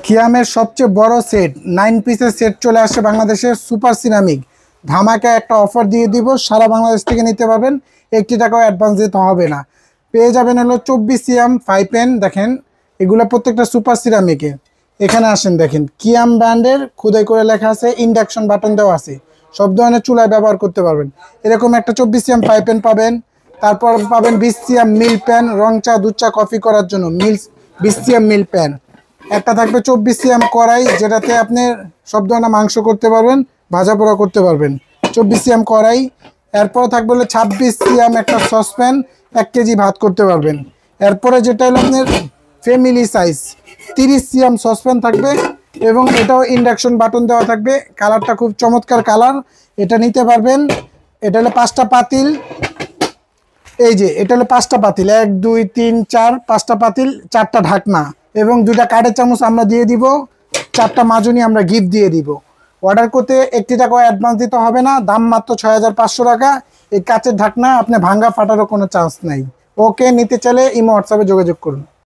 কিয়ামের সবচেয়ে বড় সেট 9 পিসের সেট চলে আসছে বাংলাদেশে। সুপার সিরামিক ধামাকা একটা অফার দিয়ে দিব, সারা বাংলাদেশ থেকে নিতে পারবেন, 80 টাকাও অ্যাডভান্স দিতে হবে না। পেয়ে যাবেন হলো 24 সিএম 5 পেন। দেখেন এগুলো প্রত্যেকটা সুপার সিরামিকে। এখানে আসেন, দেখেন কিয়াম ব্র্যান্ডের খোদাই করে লেখা আছে, ইন্ডাকশন বাটন দেওয়া আছে, সব ধরনের চুলায় ব্যবহার করতে পারবেন। এরকম একটা 24 সিএম 5 পেন পাবেন। তারপর পাবেন 20 সিএম মিল প্যান, রং চা দুধ চা কফি করার জন্য 20 সিএম মিল প্যান। একটা থাকবে 24 সিএম কড়াই, যেটাতে আপনি সব ধরনের মাংস করতে পারবেন, ভাজা পোড়া করতে পারবেন, 24 সিএম কড়াই। এরপরে থাকবে হলো 26 সিএম একটা সসপ্যান, 1 কেজি ভাত করতে পারবেন। এরপরে যেটা হলো আপনার ফ্যামিলি সাইজ 30 সিএম সসপ্যান থাকবে, এবং এটাও ইন্ডাকশন বাটন দেওয়া থাকবে। কালারটা খুব চমৎকার কালার, এটা নিতে পারবেন। এটা হলো 5টা পাতিল, এই যে এটা হলো 5টা পাতিল, 1 2 3 4, 5টা পাতিল, 4টা ঢাকনা এবং 2টা কাঠের চামচ আমরা দিয়ে দিব, 4টা মাজনি আমরা গিফট দিয়ে দিব। অর্ডার করতে 80 টাকা অ্যাডভান্স দিতে হবে না, দাম মাত্র 6500 টাকা। এই কাচের ঢাকনা আপনি ভাঙ্গা ফাটারও কোনো চান্স নাই। ওকে, নিতে চাইলে ইমো হোয়াটসঅ্যাপে যোগাযোগ করুন।